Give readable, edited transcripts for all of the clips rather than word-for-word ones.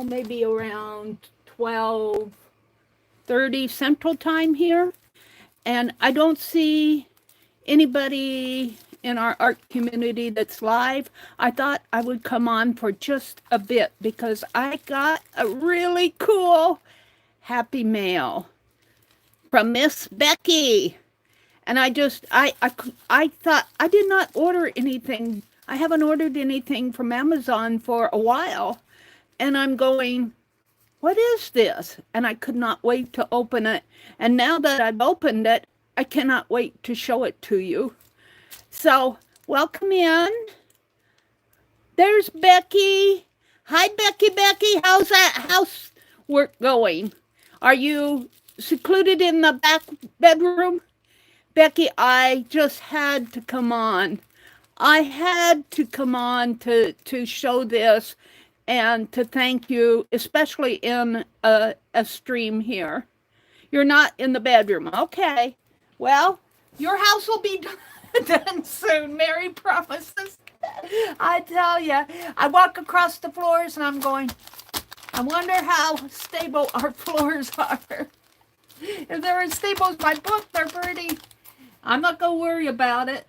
now maybe around 12:30 Central Time here. And I don't see anybody in our art community that's live. I thought I would come on for just a bit because I got a really cool happy mail from Miss Becky. And I thought I did not order anything. I haven't ordered anything from Amazon for a while. And I'm going, what is this? And I could not wait to open it. And now that I've opened it, I cannot wait to show it to you. So welcome in. There's Becky. Hi, Becky. How's that housework going? Are you secluded in the back bedroom? Becky, I just had to come on. I had to come on to show this and to thank you, especially in a stream here. You're not in the bedroom. Okay. Well, your house will be done soon. Meri promises. I tell you, I walk across the floors and I'm going, I wonder how stable our floors are. If they're as stable as my book, they're pretty. I'm not going to worry about it.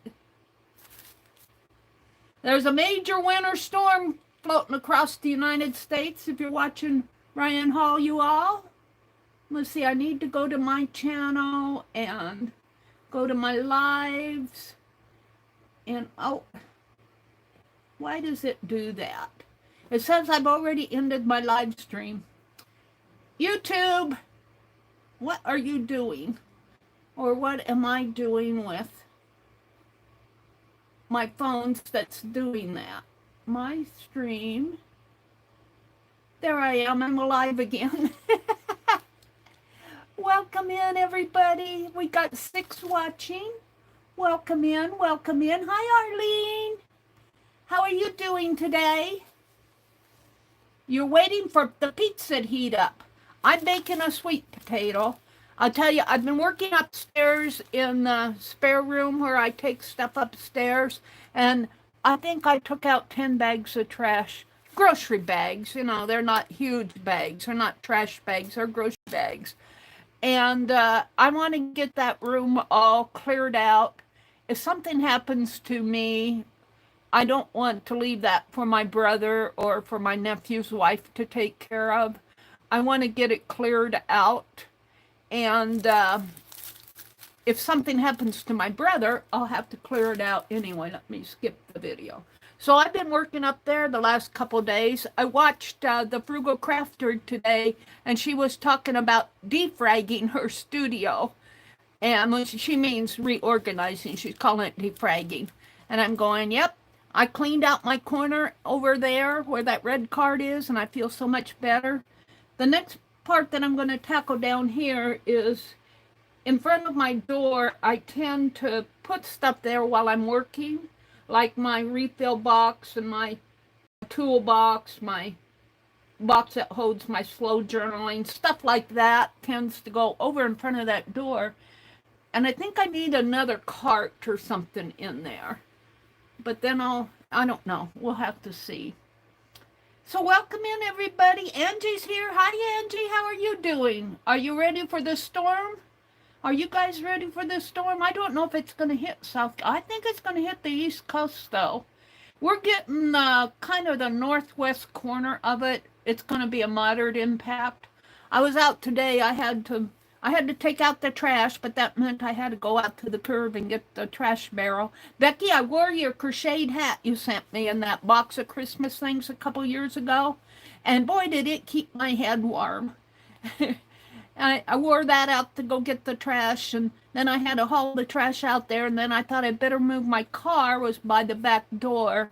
There's a major winter storm floating across the United States. If you're watching Ryan Hall, you all. Let's see, I need to go to my channel and go to my lives. And, oh, why does it do that? It says I've already ended my live stream. YouTube, what are you doing? Or what am I doing with my phones that's doing that? My stream. There I am. I'm alive again. Welcome in, everybody. We got 6 watching. Welcome in. Hi, Arlene. How are you doing today? You're waiting for the pizza to heat up. I'm baking a sweet potato. I'll tell you, I've been working upstairs in the spare room where I take stuff upstairs, and I think I took out 10 bags of trash. Grocery bags, you know, they're not huge bags. They're not trash bags. They're grocery bags. And I want to get that room all cleared out. If something happens to me, I don't want to leave that for my brother or for my nephew's wife to take care of. I want to get it cleared out. And if something happens to my brother, I'll have to clear it out anyway. Let me skip the video. So I've been working up there the last couple of days. I watched the Frugal Crafter today, and she was talking about defragging her studio. And when she means reorganizing, she's calling it defragging. And I'm going, yep, I cleaned out my corner over there where that red card is, and I feel so much better. The next part that I'm going to tackle down here is in front of my door. I tend to put stuff there while I'm working, like my refill box and my toolbox, my box that holds my slow journaling, stuff like that tends to go over in front of that door. And I think I need another cart or something in there. But then I don't know. We'll have to see. So welcome in, everybody. Angie's here. Hi, Angie. How are you doing? Are you ready for the storm? Are you guys ready for this storm? I don't know if it's going to hit South. I think it's going to hit the East Coast, though. We're getting kind of the northwest corner of it. It's going to be a moderate impact. I was out today. I had to take out the trash, but that meant I had to go out to the curb and get the trash barrel. Becky, I wore your crocheted hat you sent me in that box of Christmas things a couple years ago, and boy, did it keep my head warm. I wore that out to go get the trash, and then I had to haul the trash out there, and then I thought I'd better move my car. Was by the back door,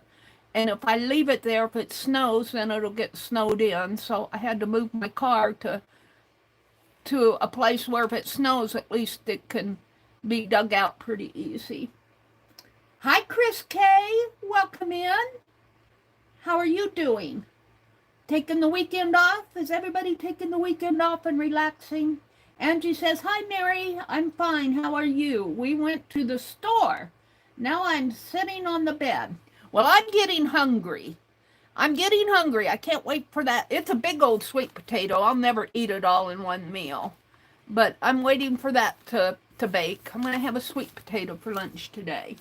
and if I leave it there, if it snows, then it'll get snowed in, so I had to move my car to a place where if it snows, at least it can be dug out pretty easy. Hi, Chris K. Welcome in. How are you doing? Taking the weekend off? Is everybody taking the weekend off and relaxing? Angie says, hi, Meri. I'm fine. How are you? We went to the store. Now I'm sitting on the bed. Well, I'm getting hungry. I'm getting hungry. I can't wait for that. It's a big old sweet potato. I'll never eat it all in one meal. But I'm waiting for that to bake. I'm going to have a sweet potato for lunch today.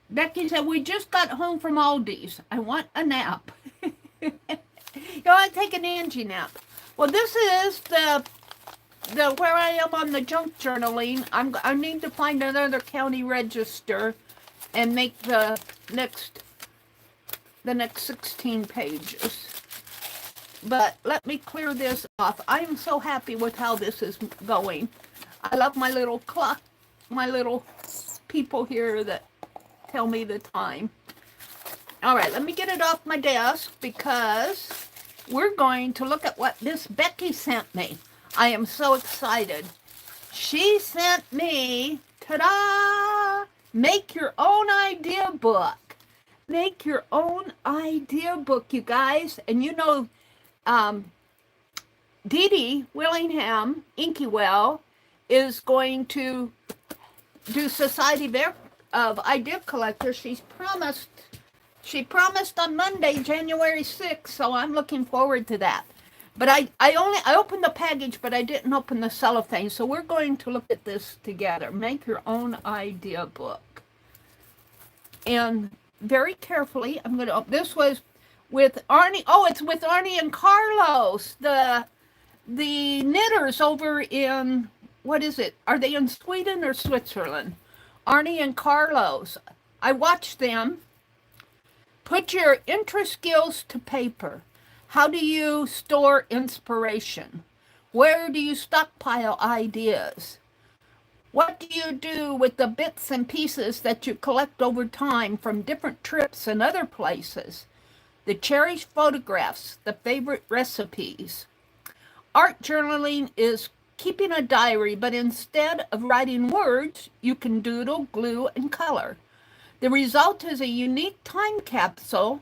Becky said, we just got home from Aldi's. I want a nap. You want to take an Angie nap. Well, this is the where I am on the junk journaling. I need to find another county register and make the next 16 pages. But let me clear this off. I am so happy with how this is going. I love my little clock, my little people here that tell me the time. All right, let me get it off my desk because we're going to look at what this Becky sent me. I am so excited. She sent me, ta-da, Make Your Own Idea Book. Make Your Own Idea Book, you guys. And you know, Dee Dee Willingham, Inkwell, is going to do Society of Idea Collectors. She promised on Monday, January 6th, so I'm looking forward to that. But I opened the package, but I didn't open the cellophane, so we're going to look at this together. Make Your Own Idea Book. And very carefully, I'm going to, this was with Arnie, it's with Arnie and Carlos, the knitters over in, what is it? Are they in Sweden or Switzerland? Arnie and Carlos. I watched them. Put your interest skills to paper. How do you store inspiration? Where do you stockpile ideas? What do you do with the bits and pieces that you collect over time from different trips and other places? The cherished photographs, the favorite recipes. Art journaling is keeping a diary, but instead of writing words, you can doodle, glue, and color. The result is a unique time capsule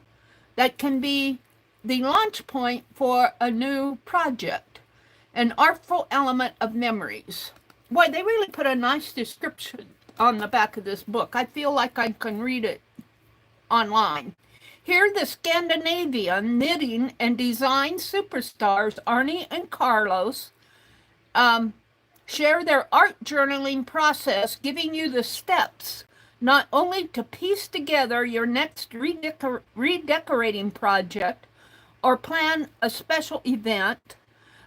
that can be the launch point for a new project, an artful element of memories. Boy, they really put a nice description on the back of this book. I feel like I can read it online. Here, the Scandinavian knitting and design superstars Arnie and Carlos share their art journaling process, giving you the steps not only to piece together your next redecorating project or plan a special event,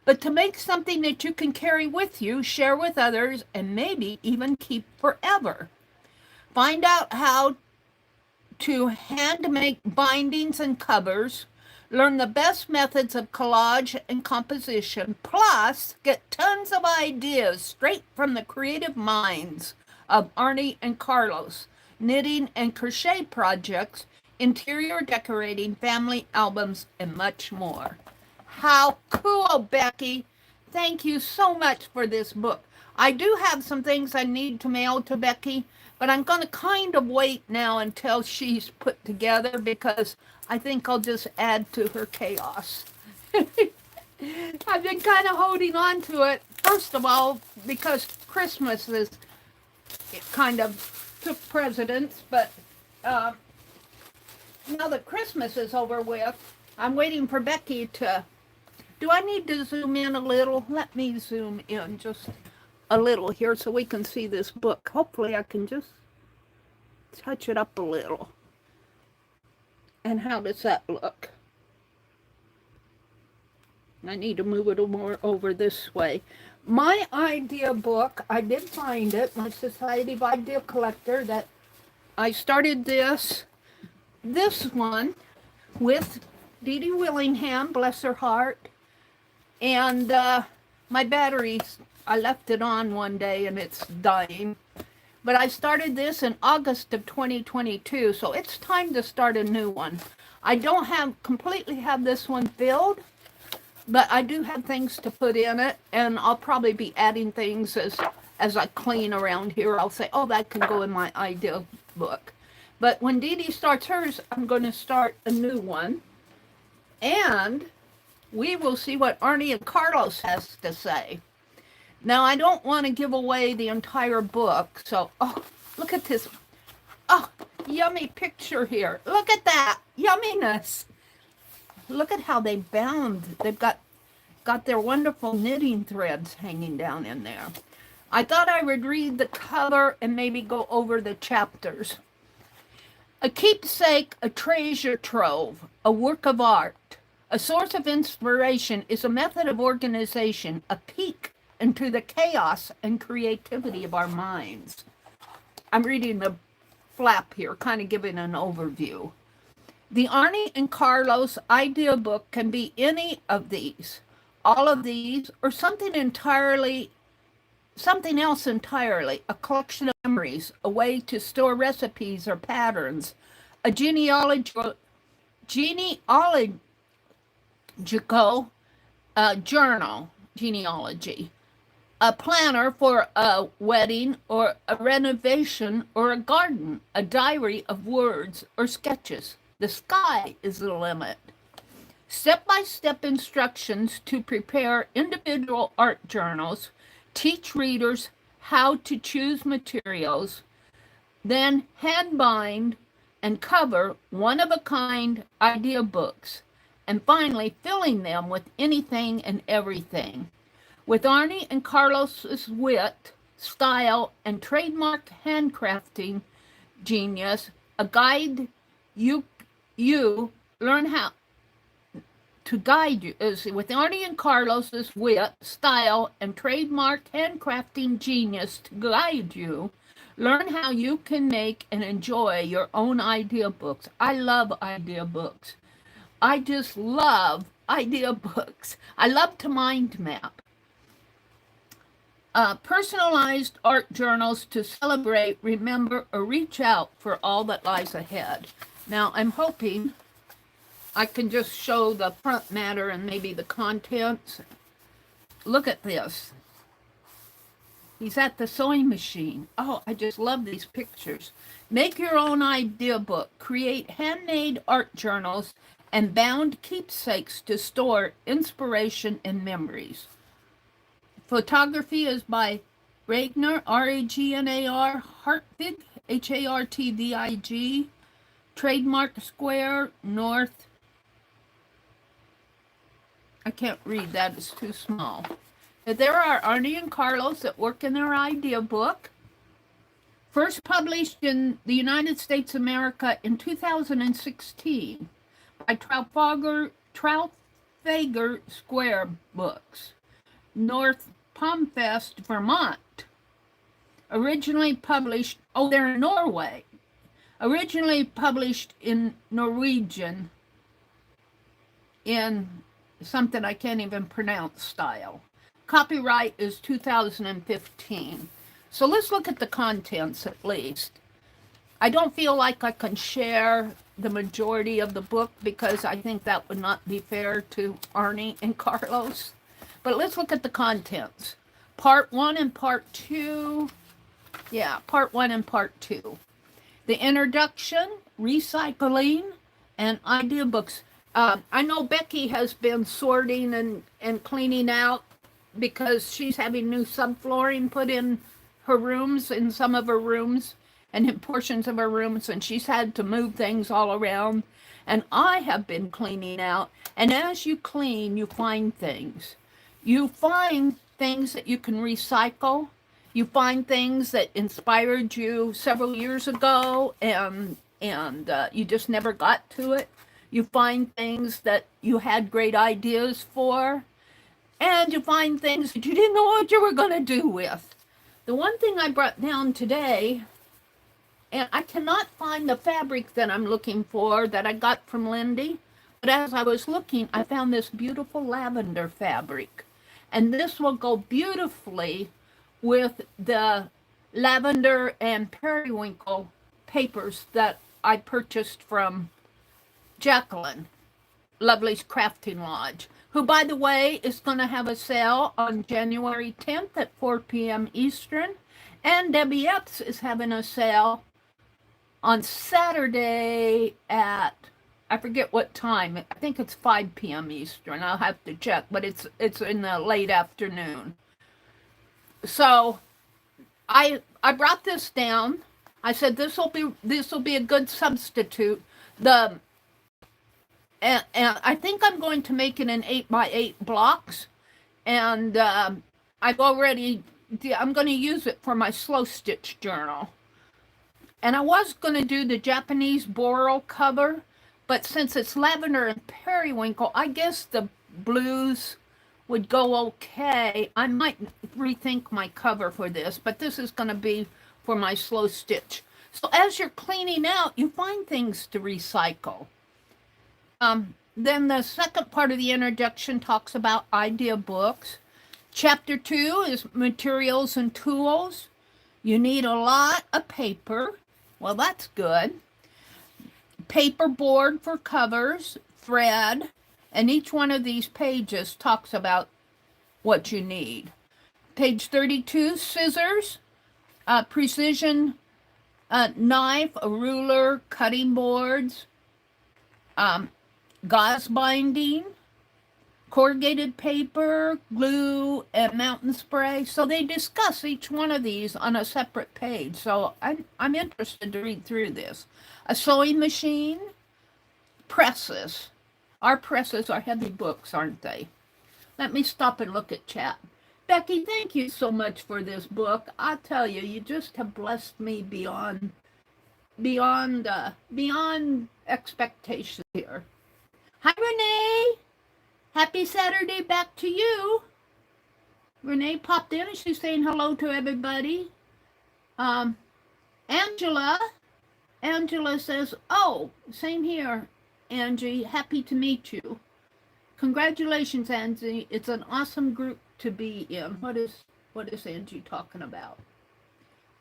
but to make something that you can carry with you, share with others, and maybe even keep forever. Find out how to hand make bindings and covers, learn the best methods of collage and composition, plus get tons of ideas straight from the creative minds of Arnie and Carlos, knitting and crochet projects, interior decorating, family albums, and much more. How cool, Becky. Thank you so much for this book. I do have some things I need to mail to Becky, but I'm going to kind of wait now until she's put together because I think I'll just add to her chaos. I've been kind of holding on to it, first of all, because Christmas is kind of took precedence, but now that Christmas is over with, I'm waiting for Becky to... Do I need to zoom in a little? Let me zoom in just a little here so we can see this book. Hopefully I can just touch it up a little. And how does that look? I need to move it more over this way. My idea book, I did find it, my Society of Idea Collector, that I started this one with Dee Dee Willingham, bless her heart, and my batteries, I left it on one day and it's dying. But I started this in August of 2022, so it's time to start a new one. I don't completely have this one filled, but I do have things to put in it, and I'll probably be adding things as I clean around here. I'll say, oh, that can go in my idea book. But when Dee Dee starts hers, I'm going to start a new one, and we will see what Arnie and Carlos has to say. Now, I don't want to give away the entire book, so, oh, look at this. Oh, yummy picture here. Look at that yumminess. Look at how they bound. They've got their wonderful knitting threads hanging down in there. I thought I would read the cover and maybe go over the chapters. A keepsake, a treasure trove, a work of art, a source of inspiration is a method of organization, a peek into the chaos and creativity of our minds. I'm reading the flap here, kind of giving an overview. The Arnie and Carlos idea book can be any of these, all of these, or something else entirely, a collection of memories, a way to store recipes or patterns, a genealogical journal, genealogy, a planner for a wedding or a renovation or a garden, a diary of words or sketches. The sky is the limit. Step-by-step instructions to prepare individual art journals, teach readers how to choose materials, then hand bind and cover one-of-a-kind idea books, and finally filling them with anything and everything. With Arnie and Carlos's wit, style, and trademark handcrafting genius, a guide you learn how to guide you is with Arnie and Carlos's wit, style, and trademark handcrafting genius to guide you. Learn how you can make and enjoy your own idea books. I love idea books. I just love idea books. I love to mind map. Personalized art journals to celebrate, remember, or reach out for all that lies ahead. Now, I'm hoping I can just show the front matter and maybe the contents. Look at this. He's at the sewing machine. Oh, I just love these pictures. Make your own idea book. Create handmade art journals and bound keepsakes to store inspiration and memories. Photography is by Ragnar, R-A-G-N-A-R, Hartvig, H-A-R-T-V-I-G, Trademark Square, North. I can't read that, it's too small. There are Arnie and Carlos that work in their idea book. First published in the United States of America in 2016 by Trafalgar Square Books, North Pomfest, Vermont. Originally published, they're in Norway. Originally published in Norwegian in something I can't even pronounce style. Copyright is 2015. So let's look at the contents at least. I don't feel like I can share the majority of the book because I think that would not be fair to Arnie and Carlos. But let's look at the contents. Part 1 and Part 2. Yeah, Part 1 and Part 2. The introduction, recycling, and idea books. I know Becky has been sorting and cleaning out because she's having new subflooring put in her rooms, in some of her rooms, and in portions of her rooms, and she's had to move things all around. And I have been cleaning out, and as you clean, you find things. You find things that you can recycle. You find things that inspired you several years ago, and you just never got to it. You find things that you had great ideas for, and you find things that you didn't know what you were going to do with. The one thing I brought down today, and I cannot find the fabric that I'm looking for that I got from Lindy, but as I was looking, I found this beautiful lavender fabric. And this will go beautifully with the lavender and periwinkle papers that I purchased from Jacqueline, Lovely's Crafting Lodge, who, by the way, is going to have a sale on January 10th at 4 p.m. Eastern. And Debbie Epps is having a sale on Saturday at, I forget what time. I think it's 5 p.m. Eastern. I'll have to check, but it's in the late afternoon. So I brought this down I said this will be a good substitute. And I think I'm going to make it in 8x8 blocks, and I'm going to use it for my slow stitch journal. And I was going to do the Japanese boral cover, but since it's lavender and periwinkle, I guess the blues would go okay. I might rethink my cover for this, but this is going to be for my slow stitch. So as you're cleaning out, you find things to recycle. Then the second part of the introduction talks about idea books. Chapter 2 is materials and tools. You need a lot of paper. Well, that's good. Paper board for covers, thread, and each one of these pages talks about what you need. Page 32, scissors, precision knife, a ruler, cutting boards, gauze binding, corrugated paper, glue, and mountain spray. So they discuss each one of these on a separate page. So I'm interested to read through this. A sewing machine, presses. Our presses are heavy books, aren't they? Let me stop and look at chat. Becky, thank you so much for this book. I tell you, you just have blessed me beyond expectation here. Hi, Renee. Happy Saturday back to you. Renee popped in and she's saying hello to everybody. Angela says, oh, same here, Angie. Happy to meet you. Congratulations, Angie. It's an awesome group to be in. What is Angie talking about?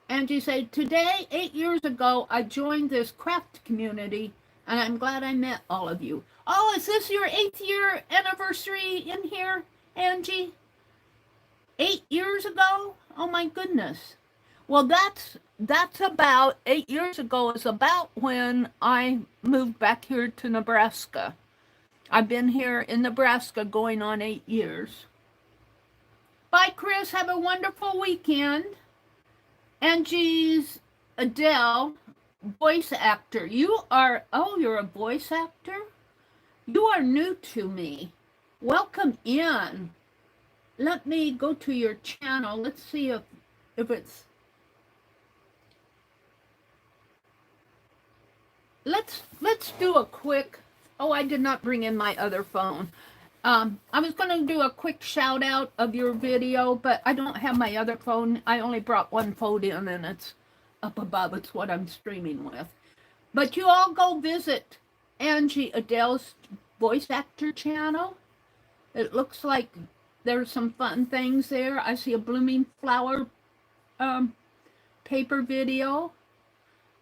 Angie said, today, 8 years ago, I joined this craft community, and I'm glad I met all of you. Oh, is this your 8th year anniversary in here, Angie? 8 years ago? Oh my goodness. Well, that's about 8 years ago is about when I moved back here to Nebraska. I've been here in Nebraska going on 8 years. Bye, Chris. Have a wonderful weekend. Angie's Adele, voice actor. You're a voice actor? You are new to me. Welcome in. Let me go to your channel. Let's see if it's... Let's do a quick... Oh, I did not bring in my other phone. I was going to do a quick shout out of your video, but I don't have my other phone. I only brought one phone in and it's up above. It's what I'm streaming with. But you all go visit Angie Adele's voice actor channel. It looks like there's some fun things there. I see a blooming flower paper video.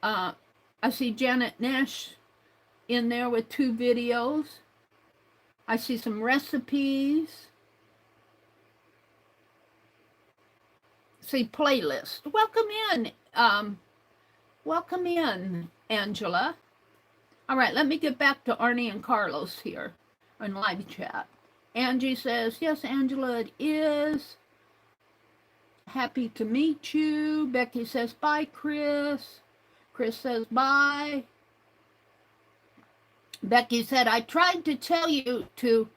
I see Janet Nash in there with 2 videos. I see some recipes. See playlist. Welcome in, Angela. All right, let me get back to Arnie and Carlos here on live chat. Angie says, yes, Angela, it is. Happy to meet you. Becky says, bye, Chris. Chris says, bye. Becky said, I tried to tell you to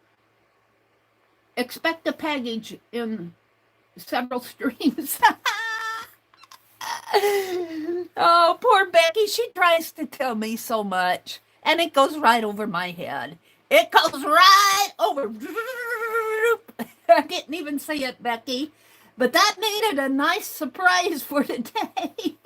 expect a package in several streams. Oh, poor Becky. She tries to tell me so much, and it goes right over my head. It goes right over. I didn't even say it, Becky, but that made it a nice surprise for today.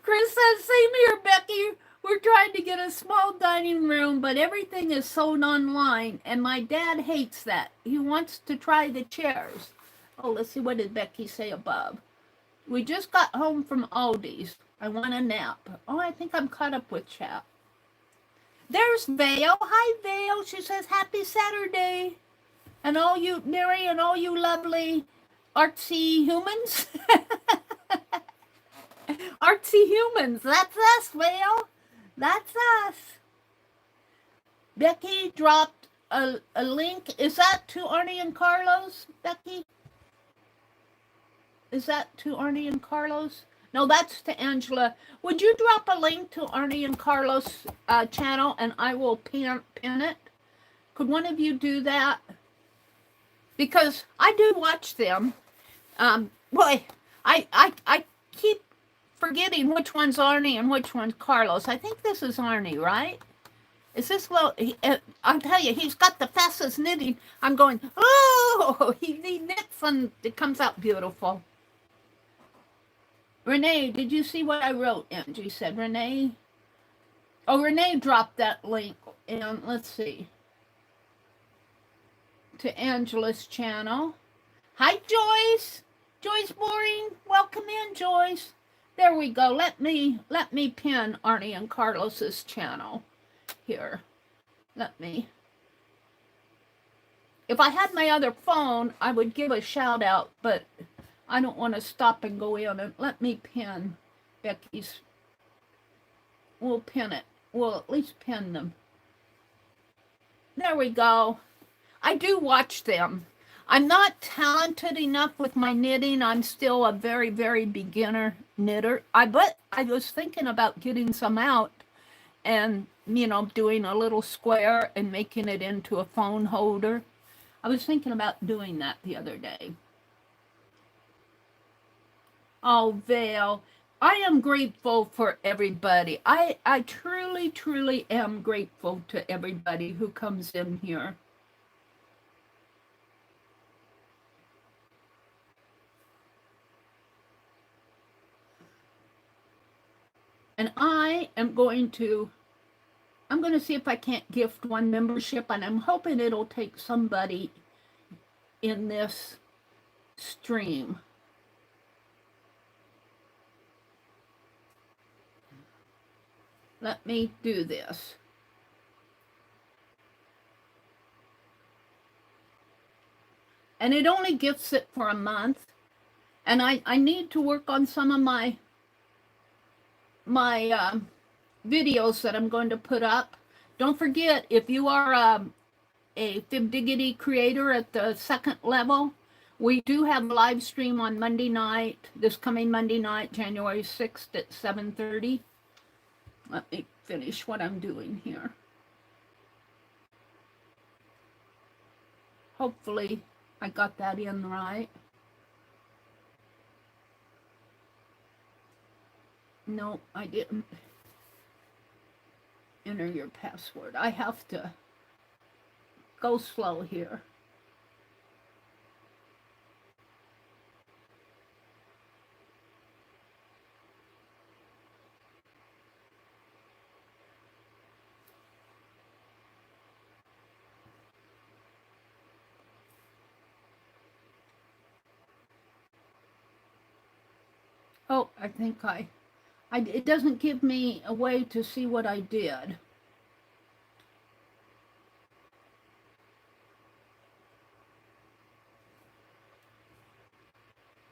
Chris says, same here, Becky. We're trying to get a small dining room, but everything is sold online, and my dad hates that. He wants to try the chairs. Oh, let's see, what did Becky say above? We just got home from Aldi's. I want a nap. Oh, I think I'm caught up with chat. There's Vale. Hi, Vale. She says, happy Saturday. And all you, Meri, and all you lovely artsy humans. Artsy humans. That's us, Vale. That's us. Becky dropped a link. Is that to Arnie and Carlos, Becky? Is that to Arnie and Carlos? No, that's to Angela. Would you drop a link to Arnie and Carlos' channel, and I will pin it? Could one of you do that? Because I do watch them. Boy, I keep forgetting which one's Arnie and which one's Carlos. I think this is Arnie, right? Is this little? I'll tell you, he's got the fastest knitting. I'm going, oh, he knits and it comes out beautiful. Renee, did you see what I wrote? Angie said, Renee. Oh, Renee dropped that link. And let's see. To Angela's channel. Hi, Joyce. Joyce Boring. Welcome in, Joyce. There we go. Let me pin Arnie and Carlos's channel. Here, let me. If I had my other phone, I would give a shout out, but I don't want to stop and go in. And let me pin Becky's. We'll pin it. We'll at least pin them. There we go. I do watch them. I'm not talented enough with my knitting. I'm still a very, very beginner knitter. But I was thinking about getting some out and, you know, doing a little square and making it into a phone holder. I was thinking about doing that the other day. Oh, Vale, I am grateful for everybody. I truly, truly am grateful to everybody who comes in here. And I'm going to see if I can't gift one membership, and I'm hoping it'll take somebody in this stream. Let me do this. And it only gifts it for a month. And I need to work on some of my videos that I'm going to put up. Don't forget, if you are a Fib Diggity creator at the second level, we do have a live stream on Monday night, this coming Monday night, January 6th at 7:30. Let me finish what I'm doing here. Hopefully I got that in right. No, I didn't. Enter your password. I have to go slow here. Oh, I think it doesn't give me a way to see what I did.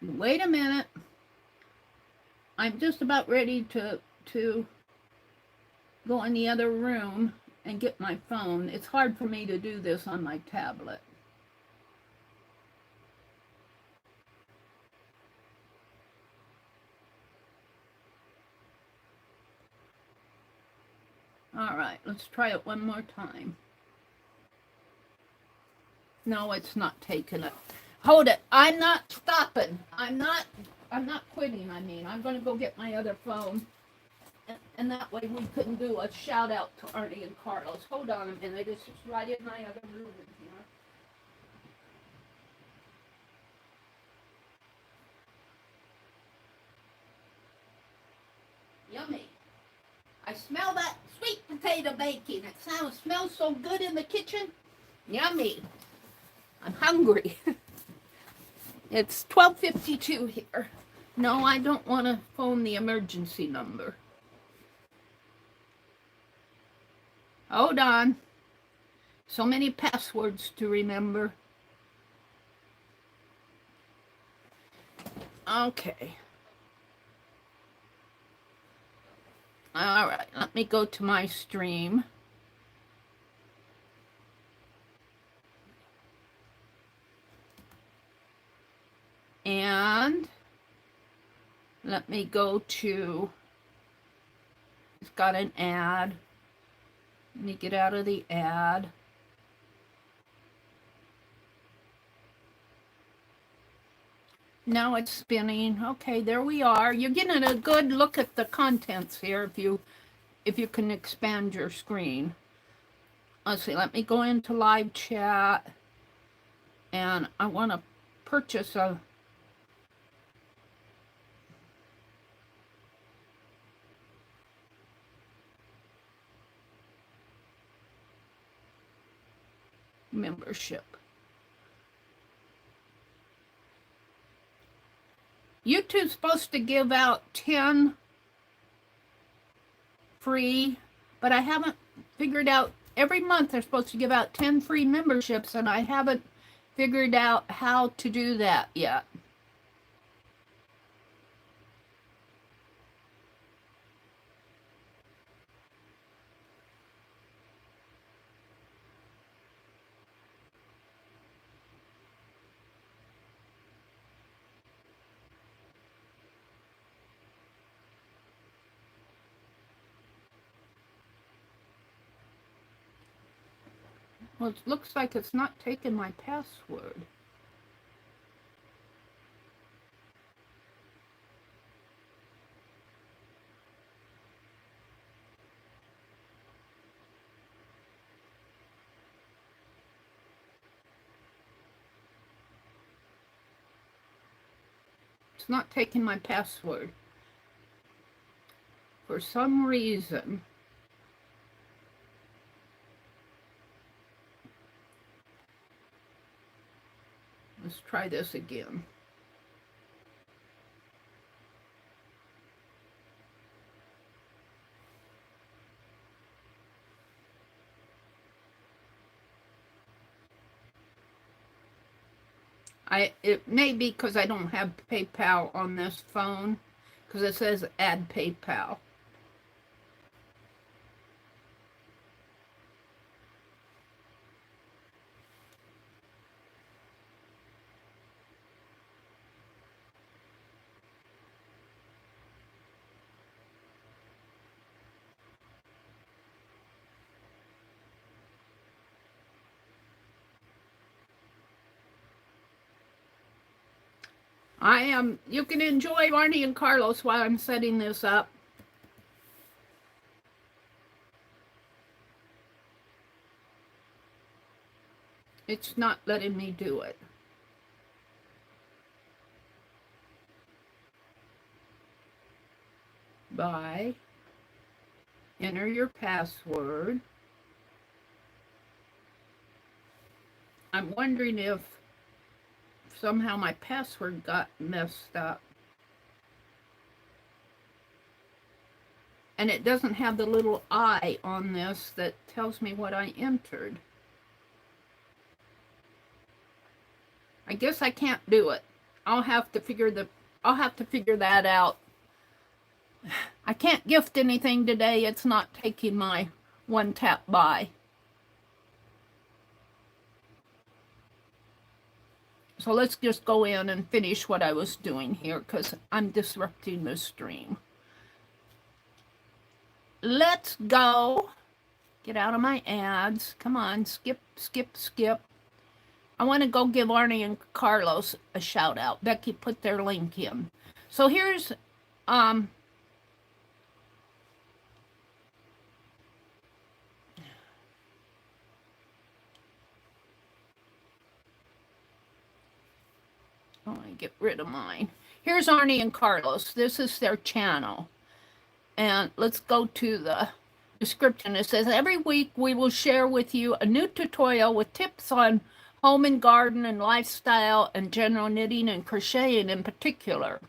Wait a minute. I'm just about ready to go in the other room and get my phone. It's hard for me to do this on my tablet. All right, let's try it one more time. No, it's not taking it. Hold it. I'm not stopping. I'm not quitting. I mean, I'm going to go get my other phone. And that way we can do a shout out to Arnie and Carlos. Hold on a minute. It's just right in my other room here. Yummy. I smell that sweet potato baking. It smells so good in the kitchen. Yummy. I'm hungry. It's 12:52 here. No, I don't want to phone the emergency number. Hold on. So many passwords to remember. Okay. All right, let me go to my stream. And Let me go to, it's got an ad. Let me get out of the ad. Now it's spinning. Okay, there we are. You're getting a good look at the contents here if you can expand your screen. Let's see, let me go into live chat, and I want to purchase a membership. YouTube's supposed to give out 10 free, but I haven't figured out. Every month they're supposed to give out 10 free memberships, and I haven't figured out how to do that yet. Well, it looks like it's not taking my password. It's not taking my password. For some reason. Let's try this again. It may be because I don't have PayPal on this phone, because it says add PayPal. You can enjoy Arnie and Carlos while I'm setting this up. It's not letting me do it. By enter your password. I'm wondering if somehow my password got messed up. And it doesn't have the little I on this that tells me what I entered. I guess I can't do it. I'll have to figure that out. I can't gift anything today. It's not taking my one tap buy. So let's just go in and finish what I was doing here, because I'm disrupting the stream. Let's go. Get out of my ads. Come on, skip, skip, skip. I want to go give Arnie and Carlos a shout out. Becky put their link in. So here's oh, I get rid of mine. Here's Arnie and Carlos. This is their channel. And let's go to the description. It says, every week we will share with you a new tutorial with tips on home and garden and lifestyle and general knitting and crocheting in particular.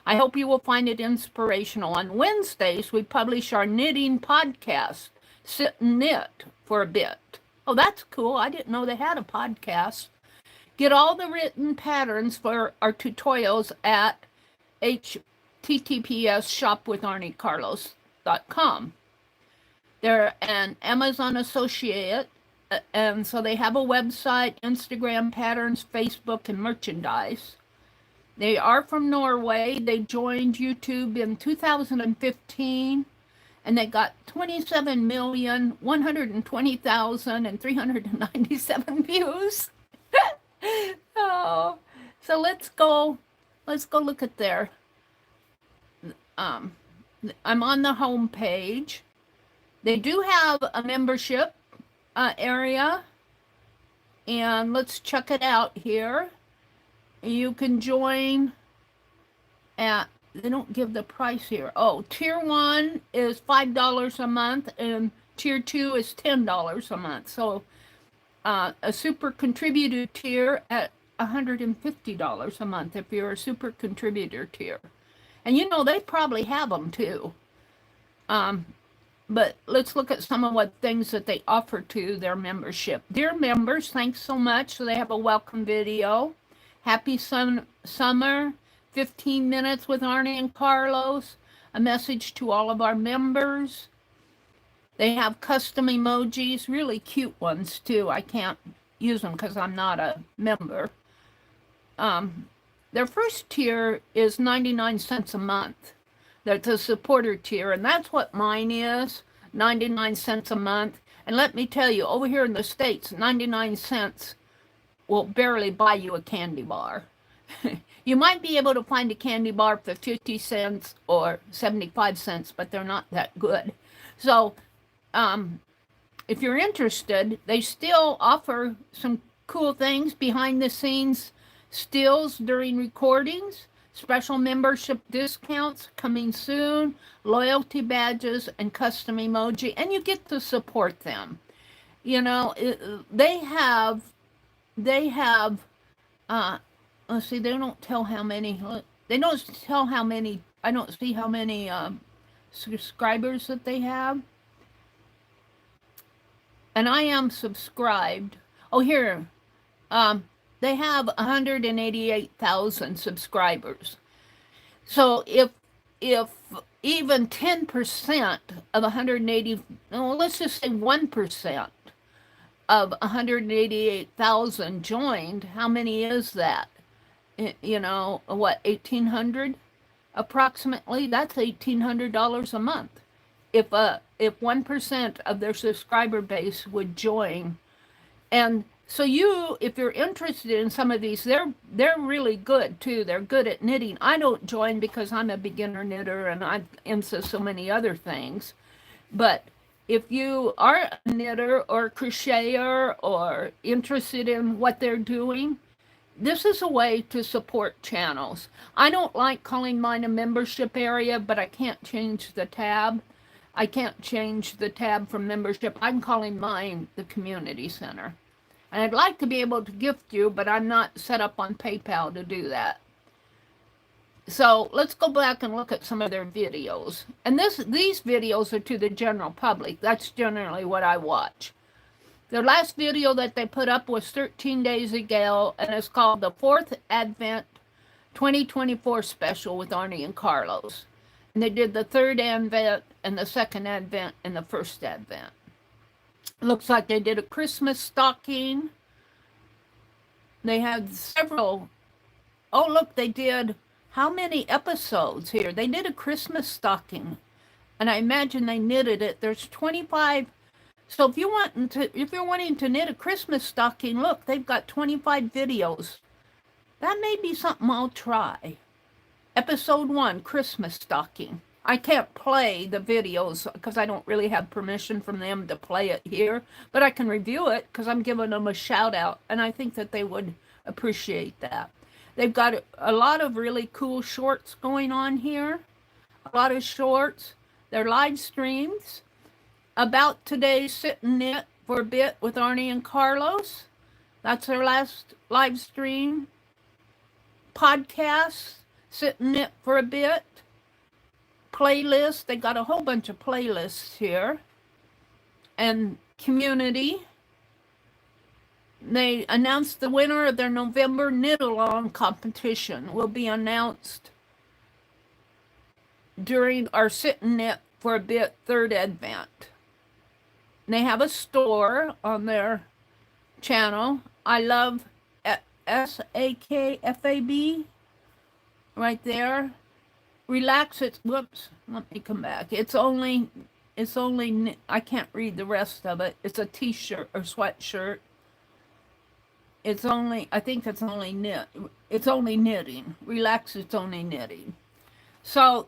I hope you will find it inspirational. On Wednesdays, we publish our knitting podcast, Sit and Knit for a Bit. Oh, that's cool. I didn't know they had a podcast. Get all the written patterns for our tutorials at https://shopwitharniecarlos.com. They're an Amazon associate, and so they have a website, Instagram, patterns, Facebook, and merchandise. They are from Norway. They joined YouTube in 2015, and they got 27,120,397 views. Oh, so let's go look at their, I'm on the home page. They do have a membership area, and let's check it out here. You can join at, they don't give the price here. Oh, tier 1 is $5 a month, and tier 2 is $10 a month. So a super contributor tier at $150 a month if you're a super contributor tier. And you know, they probably have them too. But let's look at some of what things that they offer to their membership. Dear members, thanks so much. So they have a welcome video. Happy summer, 15 minutes with Arnie and Carlos, a message to all of our members. They have custom emojis, really cute ones too. I can't use them because I'm not a member. Their first tier is 99 cents a month. That's a supporter tier, and that's what mine is, 99 cents a month. And let me tell you, over here in the States, 99 cents will barely buy you a candy bar. You might be able to find a candy bar for 50 cents or 75 cents, but they're not that good. So if you're interested, they still offer some cool things, behind the scenes stills during recordings, special membership discounts coming soon, loyalty badges, and custom emoji, and you get to support them. You know, they have, let's see, they don't tell how many, I don't see how many subscribers that they have. And I am subscribed. Oh, here, they have 188,000 subscribers. So if even 10% of 180, well, let's just say 1% of 188,000 joined, how many is that? You know, what, 1,800 approximately? That's $1,800 a month. If 1% of their subscriber base would join. And so if you're interested in some of these, they're really good too. They're good at knitting. I don't join because I'm a beginner knitter and I'm into so many other things. But if you are a knitter or a crocheter or interested in what they're doing, this is a way to support channels. I don't like calling mine a membership area, but I can't change the tab. I can't change the tab from membership. I'm calling mine the community center. And I'd like to be able to gift you, but I'm not set up on PayPal to do that. So let's go back and look at some of their videos. And these videos are to the general public. That's generally what I watch. Their last video that they put up was 13 days ago, and it's called the 4th Advent 2024 Special with Arnie and Carlos. And they did the 3rd Advent and the 2nd Advent and the 1st Advent. Looks like they did a Christmas stocking. They had several. Oh, look, they did how many episodes here? They did a Christmas stocking, and I imagine they knitted it. There's 25. So if you're wanting to knit a Christmas stocking, look, they've got 25 videos. That may be something I'll try. Episode 1, Christmas stocking. I can't play the videos because I don't really have permission from them to play it here, but I can review it because I'm giving them a shout out, and I think that they would appreciate that. They've got a lot of really cool shorts going on here, a lot of shorts. They're live streams about today's Sit and Knit for a Bit with Arnie and Carlos. That's their last live stream. Podcasts, Sit and Knit for a Bit. Playlist, they got a whole bunch of playlists here. And community. They announced the winner of their November knit-along competition will be announced during our Sit and Knit for a Bit 3rd Advent. They have a store on their channel. I love SAKFAB. right there. Relax it. Whoops. Let me come back. It's only, I can't read the rest of it. It's a t-shirt or sweatshirt. It's only, I think it's only knit. It's only knitting. Relax, it's only knitting. So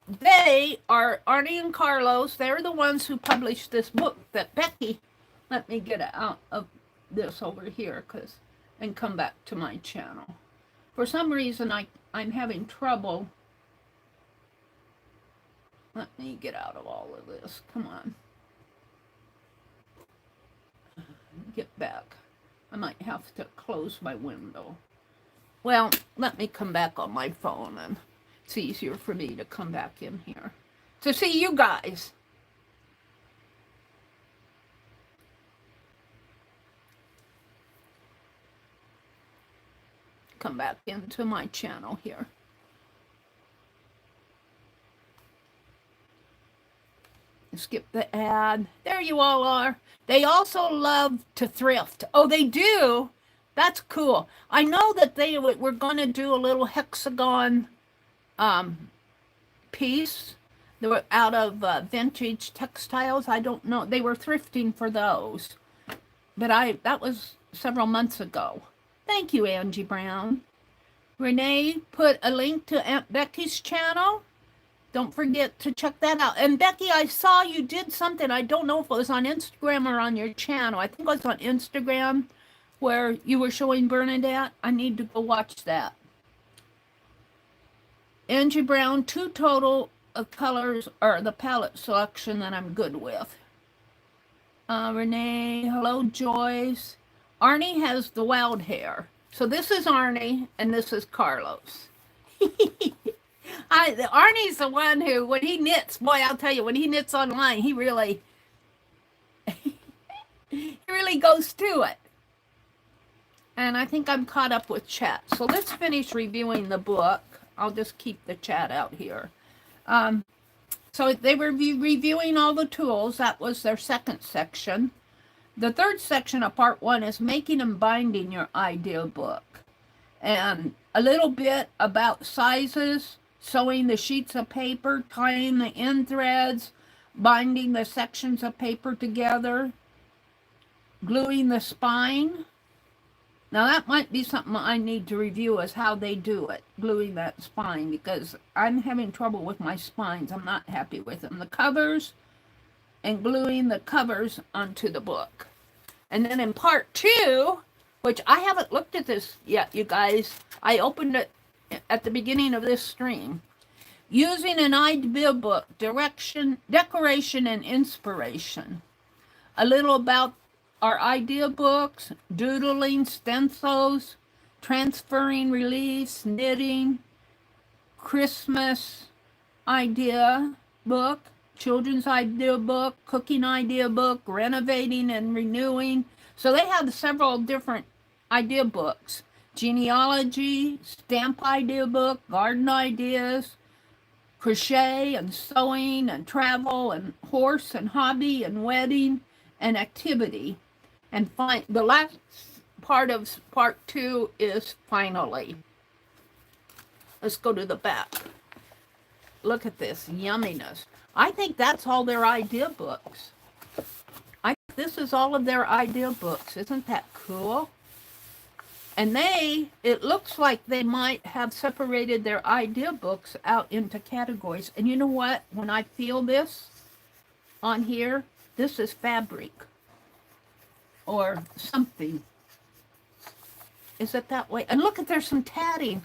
they are Arnie and Carlos. They're the ones who published this book that Becky, let me get out of this over here and come back to my channel. For some reason, I'm having trouble. Let me get out of all of this. Come on. Get back. I might have to close my window. Well, let me come back on my phone, and it's easier for me to come back in here to see you guys. Come back into my channel here. Skip the ad. There you all are. They also love to thrift. Oh, they do? That's cool. I know that they were going to do a little hexagon piece. They were out of vintage textiles. I don't know. They were thrifting for those. But that was several months ago. Thank you, Angie Brown. Renee put a link to Aunt Becky's channel. Don't forget to check that out. And Becky, I saw you did something. I don't know if it was on Instagram or on your channel. I think it was on Instagram where you were showing Bernadette. I need to go watch that. Angie Brown, 2 total of colors or the palette selection that I'm good with. Renee, hello, Joyce. Arnie has the wild hair. So this is Arnie and this is Carlos. Arnie's the one who, when he knits, boy, I'll tell you, when he knits online, he really goes to it. And I think I'm caught up with chat. So let's finish reviewing the book. I'll just keep the chat out here. So they were reviewing all the tools. That was their second section. The third section of part 1 is making and binding your idea book. And a little bit about sizes, sewing the sheets of paper, tying the end threads, binding the sections of paper together, gluing the spine. Now that might be something I need to review, is how they do it, gluing that spine, because I'm having trouble with my spines. I'm not happy with them. The covers and gluing the covers onto the book. And then in part 2, which I haven't looked at this yet, you guys. I opened it at the beginning of this stream. Using an idea book, direction, decoration, and inspiration. A little about our idea books, doodling, stencils, transferring reliefs, knitting, Christmas idea book, children's idea book, cooking idea book, renovating and renewing. So they have several different idea books. Genealogy, stamp idea book, garden ideas, crochet and sewing and travel and horse and hobby and wedding and activity. And the last part of part 2 is finally. Let's go to the back. Look at this yumminess. I think that's all their idea books. This is all of their idea books. Isn't that cool? And it looks like they might have separated their idea books out into categories. And you know what? When I feel this on here, this is fabric or something. Is it that way? And look, there's some tatting.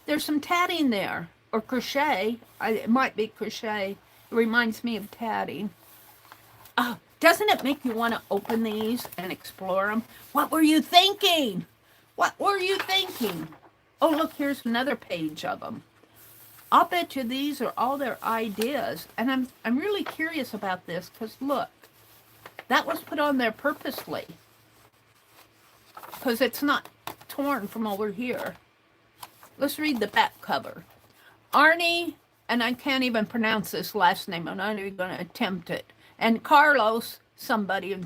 There's some tatting there. Or crochet. It might be crochet. It reminds me of tatting. Oh, doesn't it make you want to open these and explore them? What were you thinking? What were you thinking? Oh, look, here's another page of them. I'll bet you these are all their ideas. And I'm really curious about this because look, that was put on there purposely. Because it's not torn from over here. Let's read the back cover. Arnie, and I can't even pronounce this last name. I'm not even going to attempt it. And Carlos, somebody in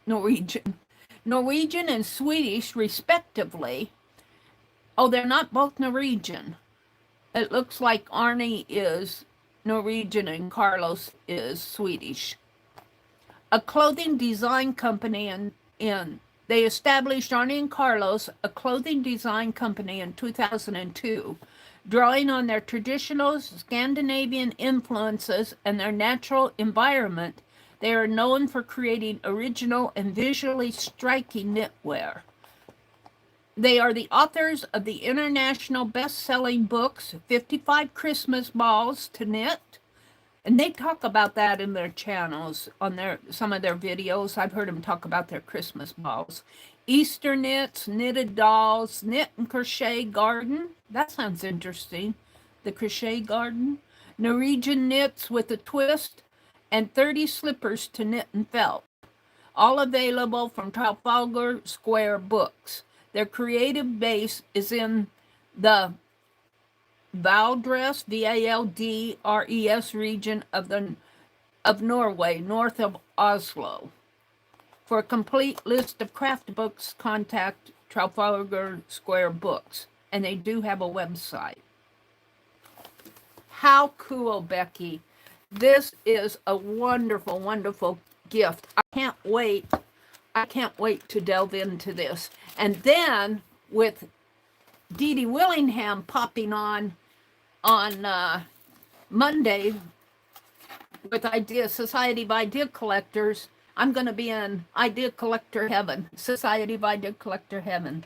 Norwegian and Swedish, respectively. Oh, they're not both Norwegian. It looks like Arnie is Norwegian and Carlos is Swedish. A clothing design company they established, Arnie and Carlos, a clothing design company in 2002, drawing on their traditional Scandinavian influences and their natural environment. They are known for creating original and visually striking knitwear. They are the authors of the international best-selling books 55 Christmas Balls to Knit, and they talk about that in their channels, on some of their videos. I've heard them talk about their Christmas balls. Easter knits, knitted dolls, knit and crochet garden. That sounds interesting. The crochet garden. Norwegian knits with a twist, and 30 slippers to knit and felt. All available from Trafalgar Square Books. Their creative base is in the Valdres, Valdres region of Norway, north of Oslo. For a complete list of craft books, contact Trafalgar Square Books, and they do have a website. How cool, Becky. This is a wonderful, wonderful gift. I can't wait to delve into this. And then with Dee Dee Willingham popping on Monday with Society of Idea Collectors, I'm going to be in Idea Collector Heaven, Society of Idea Collector Heaven.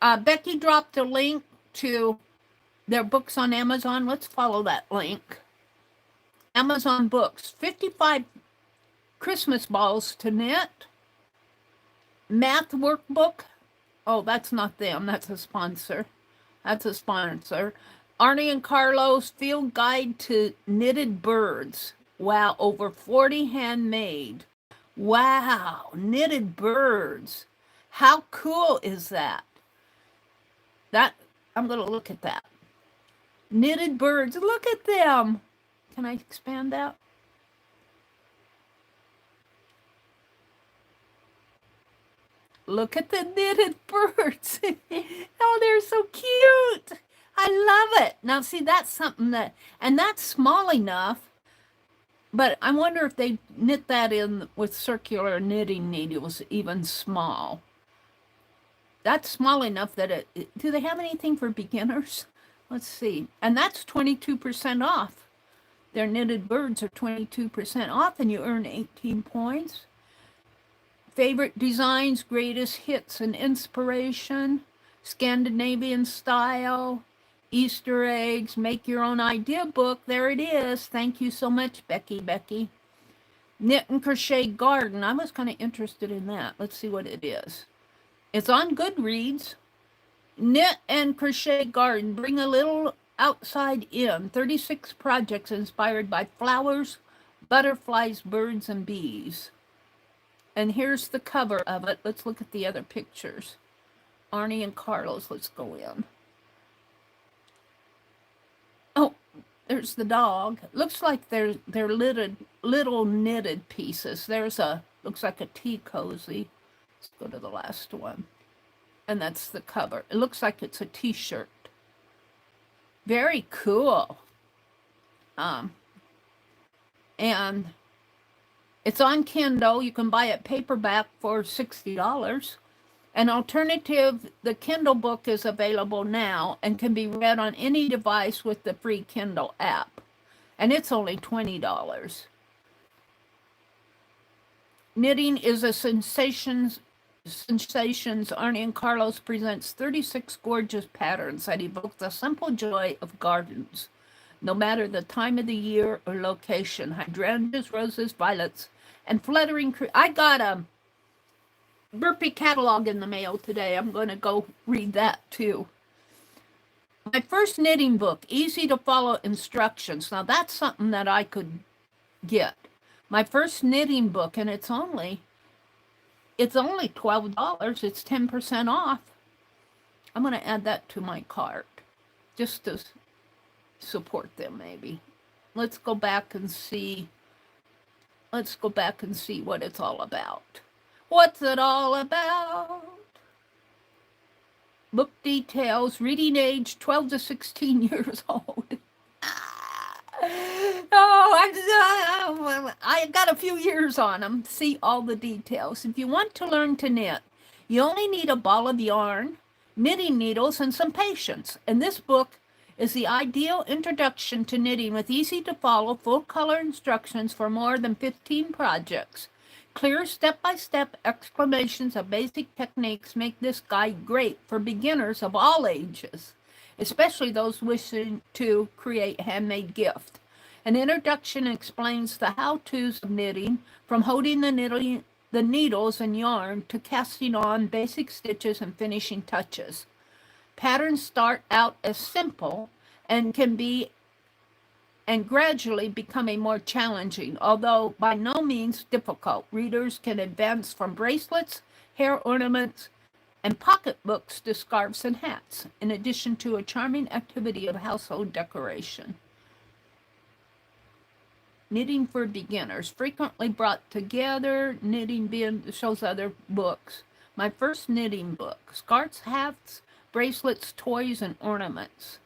Becky dropped a link to their books on Amazon. Let's follow that link. Amazon Books, 55 Christmas Balls to Knit, Math Workbook. Oh, that's not them. That's a sponsor. Arnie and Carlos Field Guide to Knitted Birds. Wow, over 40 handmade. Wow, knitted birds. How cool is that? I'm going to look at that. Knitted birds. Look at them. Can I expand that? Look at the knitted birds. Oh, they're so cute. I love it. Now, see, that's something and that's small enough, but I wonder if they knit that in with circular knitting needles, even small. That's small enough that do they have anything for beginners? Let's see. And that's 22% off. Their knitted birds are 22% off, and you earn 18 points. Favorite designs, greatest hits and inspiration, Scandinavian style, Easter eggs, make your own idea book. There it is. Thank you so much, Becky. Knit and crochet garden. I was kind of interested in that. Let's see what it is. It's on Goodreads. Knit and crochet garden. Bring a little outside in. 36 projects inspired by flowers, butterflies, birds, and bees. And here's the cover of it. Let's look at the other pictures. Arnie and Carlos. Let's go in. Oh, there's the dog. Looks like they're little knitted pieces. Looks like a tea cozy. Let's go to the last one. And that's the cover. It looks like it's a t-shirt. Very cool. And it's on Kindle. You can buy it paperback for $60. An alternative, the Kindle book is available now and can be read on any device with the free Kindle app. And it's only $20. Knitting is a sensations. Arnie and Carlos presents 36 gorgeous patterns that evoke the simple joy of gardens, no matter the time of the year or location. Hydrangeas, roses, violets, and fluttering. I got a Burpee catalog in the mail today. I'm going to go read that too. My first knitting book, easy to follow instructions. Now that's something that I could get. My first knitting book, and it's only $12. It's 10% off. I'm going to add that to my cart just to support them maybe. Let's go back and see what it's all about. What's it all about? book details, reading age 12 to 16 years old. Oh, I got a few years on them. See all the details. If you want to learn to knit, you only need a ball of yarn, knitting needles, and some patience. And this book is the ideal introduction to knitting with easy to follow, full color instructions for more than 15 projects. Clear step-by-step explanations of basic techniques make this guide great for beginners of all ages, especially those wishing to create handmade gift. An introduction explains the how-tos of knitting, from holding the needles and yarn to casting on basic stitches and finishing touches. Patterns start out as simple and can be and gradually becoming more challenging, although by no means difficult. Readers can advance from bracelets, hair ornaments, and pocketbooks to scarves and hats, in addition to a charming activity of household decoration. Knitting for beginners, frequently brought together. Knitting bin shows other books. My first knitting book, scarves, hats, bracelets, toys, and ornaments.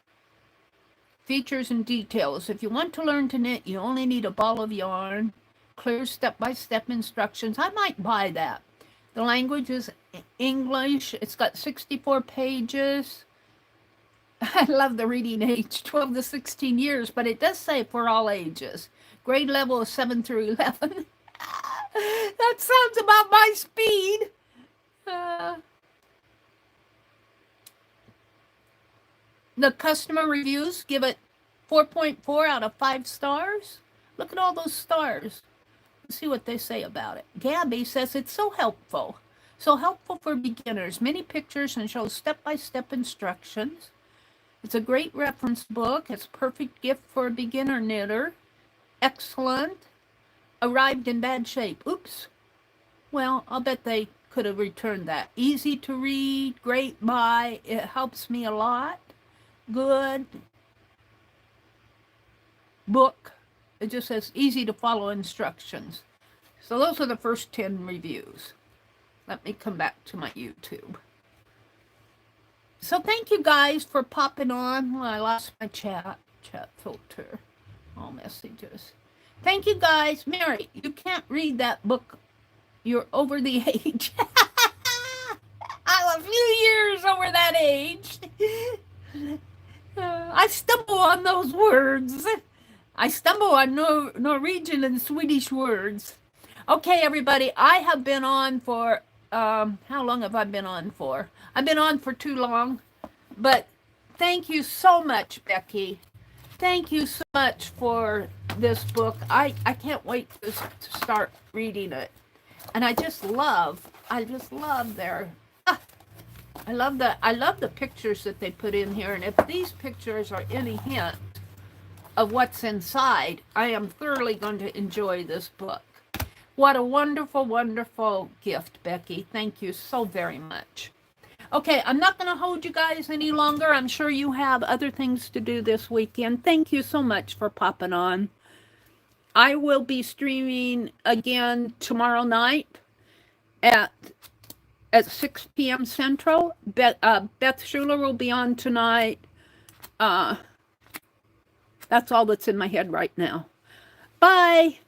Features and details. If you want to learn to knit, you only need a ball of yarn, clear step-by-step instructions. I might buy that. The language is English. It's got 64 pages. I love the reading age, 12 to 16 years, but it does say for all ages. Grade level is 7 through 11. That sounds about my speed. The customer reviews give it 4.4 out of 5 stars. Look at all those stars. Let's see what they say about it. Gabby says it's so helpful. So helpful for beginners. Many pictures and shows step-by-step instructions. It's a great reference book. It's a perfect gift for a beginner knitter. Excellent. Arrived in bad shape. Oops. Well, I'll bet they could have returned that. Easy to read. Great buy. It helps me a lot. Good book. It just says easy to follow instructions. So those are the first 10 reviews. Let me come back to my YouTube. So thank you guys for popping on. Well, I lost my chat filter. All messages. Thank you guys. Mary, you can't read that book. You're over the age. I'm a few years over that age. I stumble on those words. I stumble on Norwegian and Swedish words. Okay, everybody, I have been on for, how long have I been on for? I've been on for too long, but thank you so much, Becky. Thank you so much for this book. I can't wait to start reading it. And I love their, I love the pictures that they put in here. And if these pictures are any hint of what's inside, I am thoroughly going to enjoy this book. What a wonderful, wonderful gift, Becky. Thank you so very much. Okay, I'm not going to hold you guys any longer. I'm sure you have other things to do this weekend. Thank you so much for popping on. I will be streaming again tomorrow night at 6 p.m. Central. Beth Schuler will be on tonight. That's all that's in my head right now. Bye.